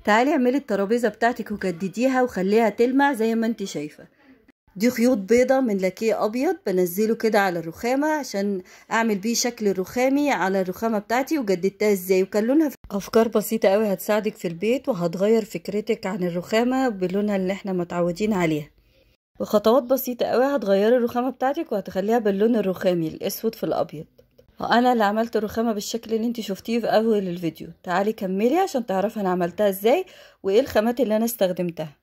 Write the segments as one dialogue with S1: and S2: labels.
S1: تعالي اعملي الترابيزة بتاعتك وجدديها وخليها تلمع زي ما انت شايفة. دي خيوط بيضة من لاكيه ابيض بنزله كده على الرخامة عشان اعمل بيه شكل رخامي على الرخامة بتاعتي، وجددتها ازاي وكان لونها افكار بسيطة قوي هتساعدك في البيت وهتغير فكرتك عن الرخامة بلونها اللي احنا متعودين عليها. بخطوات بسيطة قوي هتغيري الرخامة بتاعتك وهتخليها باللون الرخامي الاسود في الابيض. انا اللي عملت الرخامة بالشكل اللي انت شفتيه في اول الفيديو. تعالي كملي عشان تعرفي انا عملتها ازاي وايه الخامات اللي انا استخدمتها.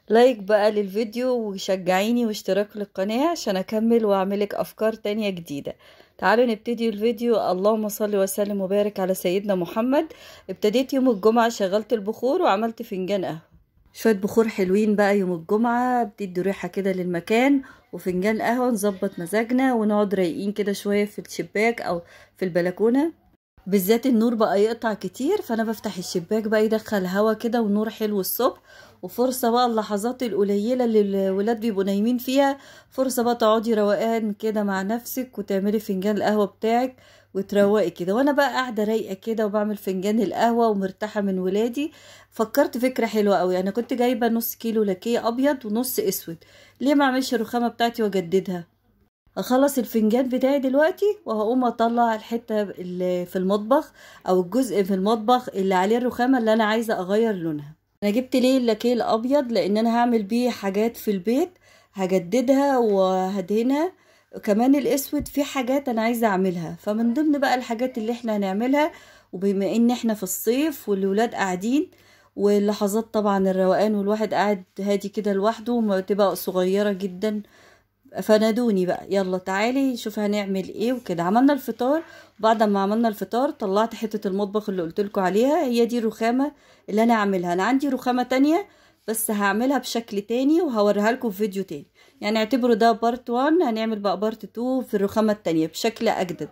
S1: لايك بقى للفيديو وشجعيني واشتراك للقناة عشان اكمل واعملك افكار تانية جديدة. تعالوا نبتدي الفيديو. اللهم صل وسلم وبارك على سيدنا محمد. ابتديت يوم الجمعة، شغلت البخور وعملت فنجان قهوة، شوية بخور حلوين بقى يوم الجمعة بتدي ريحة كده للمكان، وفنجان قهوة نظبط مزاجنا ونقعد رايقين كده شوية في الشباك او في البلكونة. بالذات النور بقى يقطع كتير، فانا بفتح الشباك بقى يدخل هوا كده ونور حلو الصبح، وفرصة بقى اللحظات القليلة اللي الولاد بيبقوا نايمين فيها، فرصة بقى تقعدي روقان كده مع نفسك وتعملي فنجان القهوة بتاعك وتروقي كده. وانا بقى قاعدة رايقة كده وبعمل فنجان القهوة ومرتاحة من ولادي، فكرت فكرة حلوة قوي. انا كنت جايبة نص كيلو لاكيه ابيض ونص اسود، ليه ما اعملش الرخامة بتاعتي واجددها؟ هخلص الفنجان بتاعي دلوقتي وهقوم اطلع الحته اللي في المطبخ او الجزء في المطبخ اللي عليه الرخامه اللي انا عايزه اغير لونها. انا جبت ليه اللاكيه الابيض لان انا هعمل بيه حاجات في البيت هجددها وهدهنها. كمان الاسود في حاجات انا عايزه اعملها، فمن ضمن بقى الحاجات اللي احنا هنعملها، وبما ان احنا في الصيف والولاد قاعدين واللحظات طبعا الروقان والواحد قاعد هادي كده لوحده تبقى صغيره جدا، فنادوني بقى يلا تعالي شوف هنعمل ايه وكده. عملنا الفطار، وبعد ما عملنا الفطار طلعت حتة المطبخ اللي قلتلكوا عليها، هي دي الرخامة اللي انا هعملها. انا عندي رخامة تانية بس هعملها بشكل تاني وهوريها لكم في فيديو تاني، يعني اعتبروا ده بارت 1، هنعمل بقى بارت 2 في الرخامة التانية بشكل اجدد.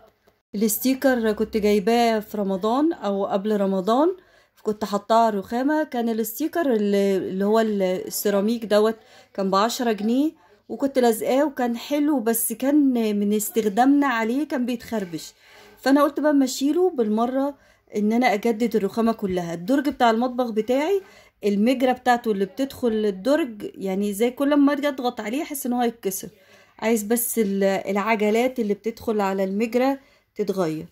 S1: الستيكر كنت جايباه في رمضان او قبل رمضان، كنت حطاه على الرخامة. كان الستيكر اللي هو السيراميك دوت كان ب10 جنيه، وكنت لازقاه وكان حلو، بس كان من استخدامنا عليه كان بيتخربش، فانا قلت بقى ماشيله بالمره ان انا اجدد الرخامه كلها. الدرج بتاع المطبخ بتاعي المجرى بتاعته اللي بتدخل الدرج يعني زي كل ما اجي اضغط عليه احس ان هو يتكسر، عايز بس العجلات اللي بتدخل على المجرى تتغير،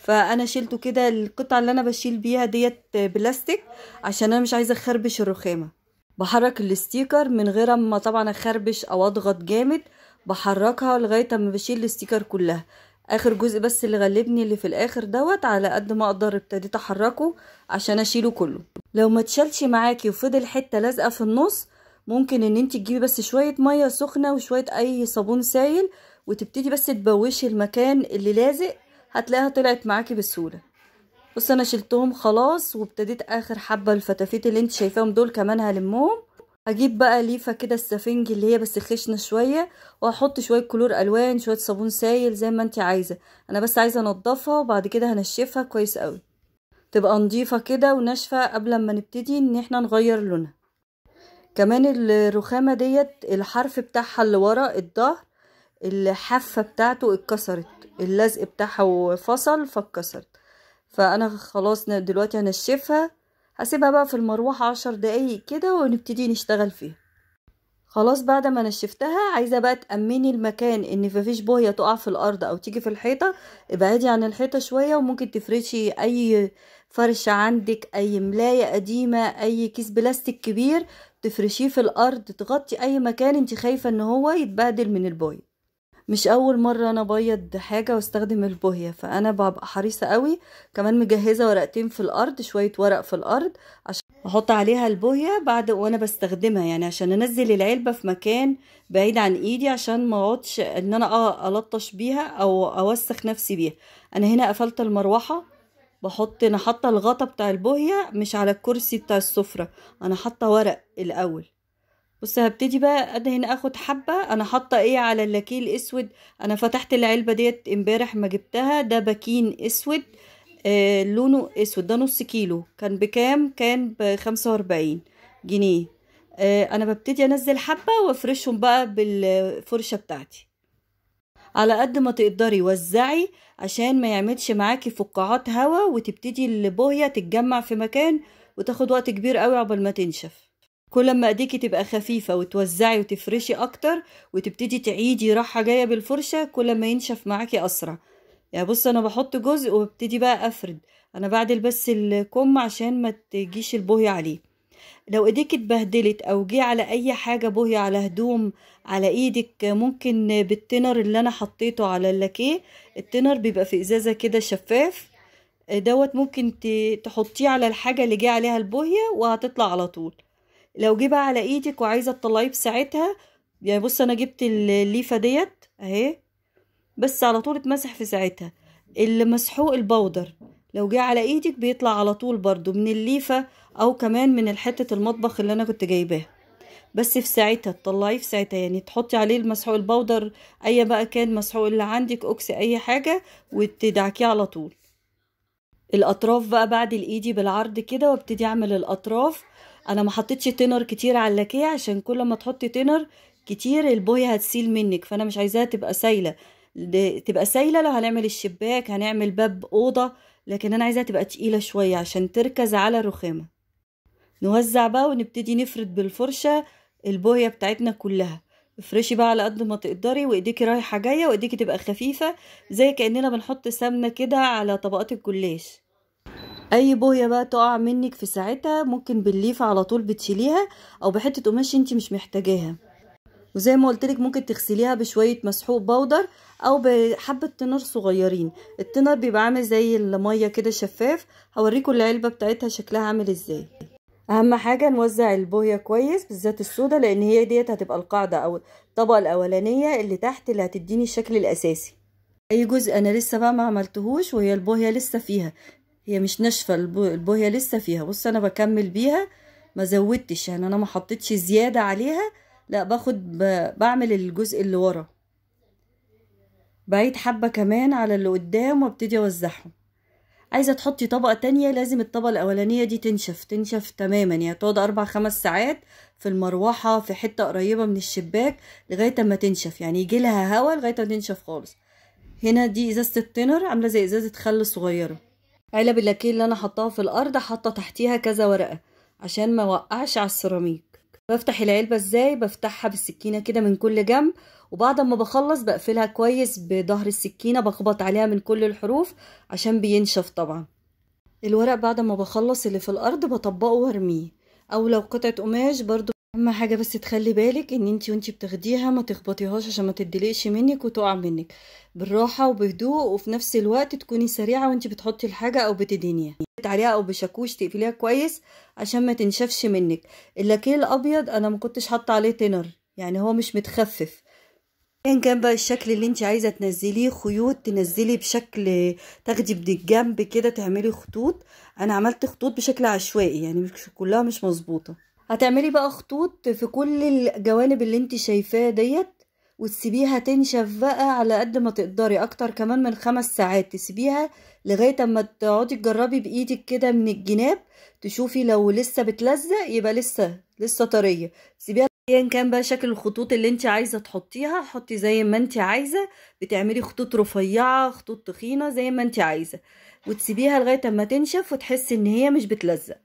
S1: فانا شلته كده. القطعه اللي انا بشيل بيها ديت بلاستيك عشان انا مش عايزه اخربش الرخامه. بحرك الستيكر من غير اما طبعا اخربش او اضغط جامد، بحركها لغايه اما بشيل الستيكر كلها. اخر جزء بس اللي غلبني اللي في الاخر دوت، على قد ما اقدر ابتديت احركه عشان اشيله كله. لو ما تشالش معاكي وفضل حته لازقه في النص، ممكن ان انت تجيبي بس شويه ميه سخنه وشويه اي صابون سائل وتبتدي بس تبوشي المكان اللي لازق، هتلاقيها طلعت معاكي بسهوله. بص انا شلتهم خلاص وابتديت اخر حبه الفتافيت اللي انت شايفاهم دول كمان هلمهم. هجيب بقى ليفه كده السفنج اللي هي بس خشنه شويه، وهحط شويه كلور الوان شويه صابون سائل زي ما انت عايزه. انا بس عايزه انضفها وبعد كده هنشفها كويس قوي تبقى نضيفه كده وناشفه قبل ما نبتدي ان احنا نغير لونها. كمان الرخامه ديت الحرف بتاعها اللي ورا الظهر الحافه بتاعته اتكسرت، اللزق بتاعها فصل فاتكسرت، فانا خلاص دلوقتي هنشفها. هسيبها بقى في المروحة 10 دقايق كده ونبتدي نشتغل فيها. خلاص بعد ما نشفتها عايزة بقى تأمني المكان ان مفيش بوية تقع في الارض او تيجي في الحيطة. ابعدي عن الحيطة شوية، وممكن تفرشي اي فرشة عندك، اي ملاية قديمة، اي كيس بلاستيك كبير تفرشيه في الارض تغطي اي مكان انت خايفة ان هو يتبهدل من البوية. مش اول مرة انا بيض حاجة واستخدم البوهية، فانا ببقى حريصة قوي. كمان مجهزة ورقتين في الارض، شوية ورق في الارض عشان احط عليها البوهية بعد وانا بستخدمها، يعني عشان انزل العلبة في مكان بعيد عن ايدي عشان ما اقعدش ان انا الطش بيها او اوسخ نفسي بيها. انا هنا قفلت المروحة، انا حاطة الغطا بتاع البوهية مش على الكرسي بتاع السفرة، انا حاطة ورق الاول. بص هبتدي بقى ادهن اخد حبة. انا حاطة ايه على اللاكيه الاسود، انا فتحت العلبة ديت امبارح ما جبتها، ده باكين اسود لونه اسود، ده نص كيلو كان بكام؟ كان ب45 جنيه. انا ببتدي انزل حبة وافرشهم بقى بالفرشة بتاعتي على قد ما تقدري. وزعي عشان ما يعملش معاكي فقاعات هوا وتبتدي البوية تتجمع في مكان وتاخد وقت كبير قوي عقبال ما تنشف. كل ما ايديكي تبقى خفيفة وتوزعي وتفرشي اكتر وتبتدي تعيدي راحة جاية بالفرشة، كل ما ينشف معاكي اسرع. يعني بص انا بحط جزء وابتدي بقى افرد. انا بعدل بس الكم عشان ما تجيش البوهي عليه. لو ايديك اتبهدلت او جه على اي حاجة بوهي، على هدوم، على ايدك، ممكن بالتنر اللي انا حطيته على اللاكيه. التنر بيبقى في ازازة كده شفاف دوت، ممكن تحطيه على الحاجة اللي جه عليها البوهية وهتطلع على طول. لو جه بقى على ايدك وعايزة تطلعيه بساعتها، يعني بص انا جبت الليفة ديت اهي، بس على طول اتمسح في ساعتها. المسحوق البودر لو جه على ايدك بيطلع على طول برضو من الليفة او كمان من الحتة المطبخ اللي انا كنت جايباها، بس في ساعتها تطلعيه في ساعتها. يعني تحطي عليه المسحوق البودر اي بقى كان مسحوق اللي عندك، اوكسي اي حاجة، وتدعكيه على طول. الاطراف بقى بعد الايدي بالعرض كده وابتدي اعمل الاطراف. انا ما حطيتش تينر كتير على اللاكيه عشان كل ما تحطي تينر كتير البويه هتسيل منك، فانا مش عايزاها تبقى سايله. تبقى سايله لو هنعمل الشباك، هنعمل باب اوضه، لكن انا عايزاها تبقى تقيله شويه عشان تركز على الرخامه. نوزع بقى ونبتدي نفرد بالفرشه البويه بتاعتنا كلها. افرشي بقى على قد ما تقدري، وايديكي رايحه جايه، وايديكي تبقى خفيفه زي كاننا بنحط سمنه كده على طبقات الجلاش. اي بويه بقى تقع منك في ساعتها ممكن بالليفه على طول بتشيليها، او بحته قماش انت مش محتاجاها. وزي ما قلت لك ممكن تغسليها بشويه مسحوق بودر او بحبه تنر صغيرين. التنر بيبقى عامل زي الميه كده شفاف. هوريكم العلبه بتاعتها شكلها عامل ازاي. اهم حاجه نوزع البويه كويس، بالذات السودا، لان هي ديت هتبقى القاعده او الطبقه الاولانيه اللي تحت اللي هتديني الشكل الاساسي. اي جزء انا لسه بقى ما عملتهوش وهي البويه لسه فيها، هي مش ناشفه البويه لسه فيها. بص انا بكمل بيها، ما زودتش، يعني انا ما حطيتش زياده عليها، لا بعمل الجزء اللي ورا، بعيد حبه كمان على اللي قدام وابتدي اوزعهم. عايزه تحطي طبقه تانية لازم الطبقه الاولانيه دي تنشف تماما، يعني تقعد 4-5 ساعات في المروحه في حته قريبه من الشباك لغايه ما تنشف، يعني يجي لها هوا لغايه ما تنشف خالص. هنا دي ازازه التنر عامله زي ازازه خل صغيره. علب اللاكيه اللي انا حطاها في الارض حاطه تحتيها كذا ورقه عشان ما اوقعش على السيراميك. بفتح العلبه ازاي؟ بفتحها بالسكينه كده من كل جنب، وبعد ما بخلص بقفلها كويس بظهر السكينه، بخبط عليها من كل الحروف عشان بينشف طبعا. الورق بعد ما بخلص اللي في الارض بطبقه وارميه، او لو قطعه قماش برضو. اهم حاجه بس تخلي بالك ان وانتي بتاخديها ما تخبطيهاش عشان ما تدلقش منك وتقع منك، بالراحه وبهدوء، وفي نفس الوقت تكوني سريعه وانتي بتحطي الحاجه او بتدهنيها عليها، او بشاكوش تقفليها كويس عشان ما تنشفش منك. اللاكيه الابيض انا ما كنتش حاطه عليه تنر، يعني هو مش متخفف. ايا كان بقى الشكل اللي انت عايزه تنزليه خيوط، تنزلي بشكل تاخدي من الجنب كده تعملي خطوط. انا عملت خطوط بشكل عشوائي، يعني مش كلها مش مظبوطه. هتعملي بقى خطوط في كل الجوانب اللي انت شايفاه ديت، وتسيبيها تنشف بقى على قد ما تقدري، اكتر كمان من 5 ساعات تسيبيها لغايه اما تقعدي تجربي بايدك كده من الجناب، تشوفي لو لسه بتلزق يبقى لسه طريه. تسيبيها ايا كان بقى شكل الخطوط اللي انت عايزه تحطيها، حطي زي ما انت عايزه، بتعملي خطوط رفيعه خطوط تخينه زي ما انت عايزه، وتسيبيها لغايه اما تنشف وتحسي ان هي مش بتلزق.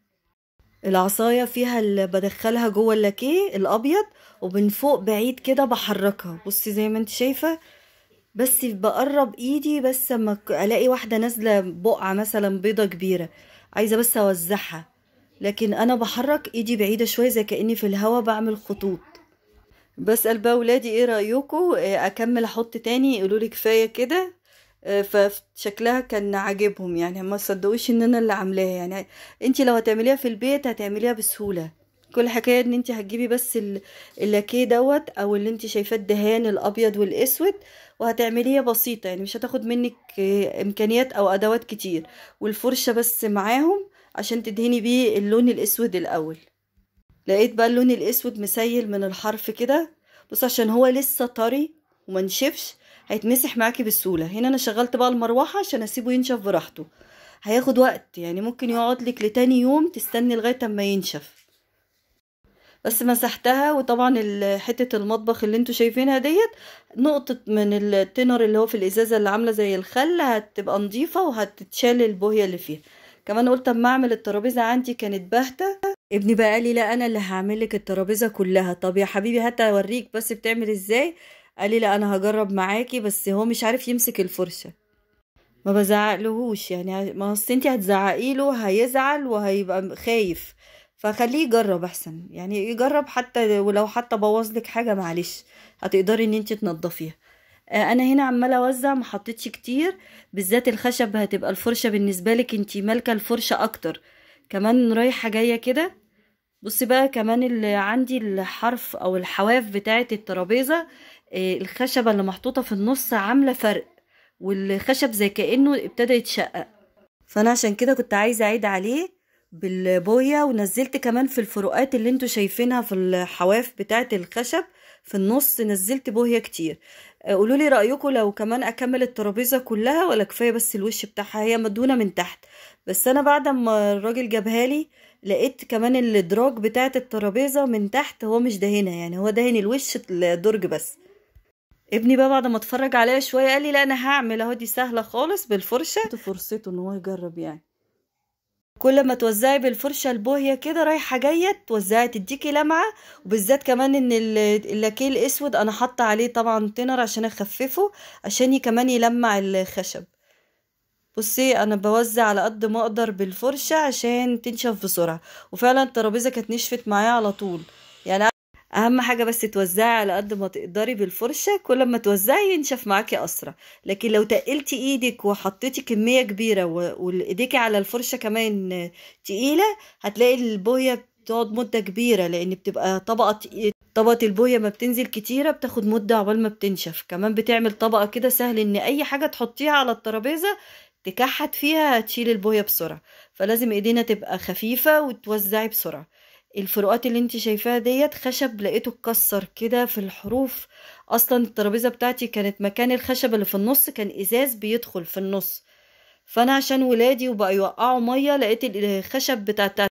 S1: العصايه فيها اللي بدخلها جوه اللاكيه الابيض، ومن فوق بعيد كده بحركها، بصي زي ما انت شايفه، بس بقرب ايدي بس اما الاقي واحده نازله بقعه مثلا بيضه كبيره عايزه بس اوزعها، لكن انا بحرك ايدي بعيده شويه زي كاني في الهوا بعمل خطوط. بسأل بقى ولادي ايه رأيكم، اكمل احط تاني؟ يقولوا لي كفايه كده. فشكلها كان عاجبهم، يعني ما صدقوش ان انا اللي عاملاها. يعني انتي لو هتعمليها في البيت هتعمليها بسهوله. كل حكايه ان انتي هتجيبي بس اللاكيه دوت او اللي انتي شايفاه الدهان الابيض والاسود، وهتعمليها بسيطه، يعني مش هتاخد منك امكانيات او ادوات كتير، والفرشه بس معاهم عشان تدهني بيه اللون الاسود الاول. لقيت بقى اللون الاسود مسيل من الحرف كده، بص عشان هو لسه طري ومنشفش هيتمسح معاكي بسهوله. هنا انا شغلت بقى المروحه عشان اسيبه ينشف براحته، هياخد وقت، يعني ممكن يقعد لك لتاني يوم تستني لغايه اما ينشف. بس مسحتها، وطبعا حته المطبخ اللي انتوا شايفينها ديت نقطه من التينر اللي هو في الازازه اللي عامله زي الخل هتبقى نظيفه وهتتشال البويه اللي فيها. كمان قلت اما اعمل الترابيزه عندي كانت باهته. ابني بقى قال لي لا انا اللي هعمل لك الترابيزه كلها. طب يا حبيبي هات اوريك بس بتعمل ازاي. قال لي لا انا هجرب معاكي، بس هو مش عارف يمسك الفرشه. ما بزعقلهوش يعني، ما اصل انتي هتزعقي له هيزعل وهيبقى خايف، فخليه يجرب احسن، يعني يجرب حتى ولو حتى بوظ لك حاجه معلش هتقدري ان انتي تنضفيها. انا هنا عماله اوزع، ما حطيتش كتير، بالذات الخشب هتبقى الفرشه بالنسبه لك انتي مالكه الفرشه اكتر. كمان رايحه جايه كده. بصي بقى كمان اللي عندي الحرف او الحواف بتاعه الترابيزه، الخشبه اللي محطوطه في النص عامله فرق، والخشب زي كأنه ابتدى يتشقق. فانا عشان كده كنت عايزه اعيد عليه بالبويه، ونزلت كمان في الفروقات اللي انتوا شايفينها في الحواف بتاعه الخشب في النص نزلت بويه كتير. قولوا لي رايكم لو كمان اكمل الترابيزه كلها ولا كفايه بس الوش بتاعها، هي مدهونه من تحت. بس انا بعد ما الراجل جابها لي لقيت كمان الادراج بتاعه الترابيزه من تحت هو مش دهنها، يعني هو دهن الوش الدرج بس. ابني بقى بعد ما اتفرج عليها شويه قال لي لا انا هعمل اهو، دي سهله خالص بالفرشه. فرصته ان هو يجرب يعني. كل ما توزعي بالفرشه البوهيه كده رايحه جايه توزعي تديكي لمعه، وبالذات كمان ان اللاكيه الاسود انا حاطه عليه طبعا تنر عشان اخففه، عشان كمان يلمع الخشب. بصي انا بوزع على قد ما اقدر بالفرشه عشان تنشف بسرعه، وفعلا الترابيزه كانت نشفت معايا على طول. يعني اهم حاجه بس توزعي على قد ما تقدري بالفرشه، كل ما توزعي ينشف معاكي اسرع. لكن لو تقلتي ايدك وحطيتي كميه كبيره وايديكي على الفرشه كمان تقيله، هتلاقي البويه بتقعد مده كبيره، لان بتبقى طبقه البويه ما بتنزل كتيره بتاخد مده عقبال ما بتنشف. كمان بتعمل طبقه كده سهل ان اي حاجه تحطيها على الترابيزه تكحت فيها تشيل البويه بسرعه، فلازم ايدينا تبقى خفيفه وتوزعي بسرعه. الفروقات اللي انت شايفاها ديت خشب لقيته اتكسر كده في الحروف. اصلا الترابيزه بتاعتي كانت مكان الخشب اللي في النص كان ازاز بيدخل في النص، فانا عشان ولادي وبقى يوقعوا ميه لقيت الخشب بتاع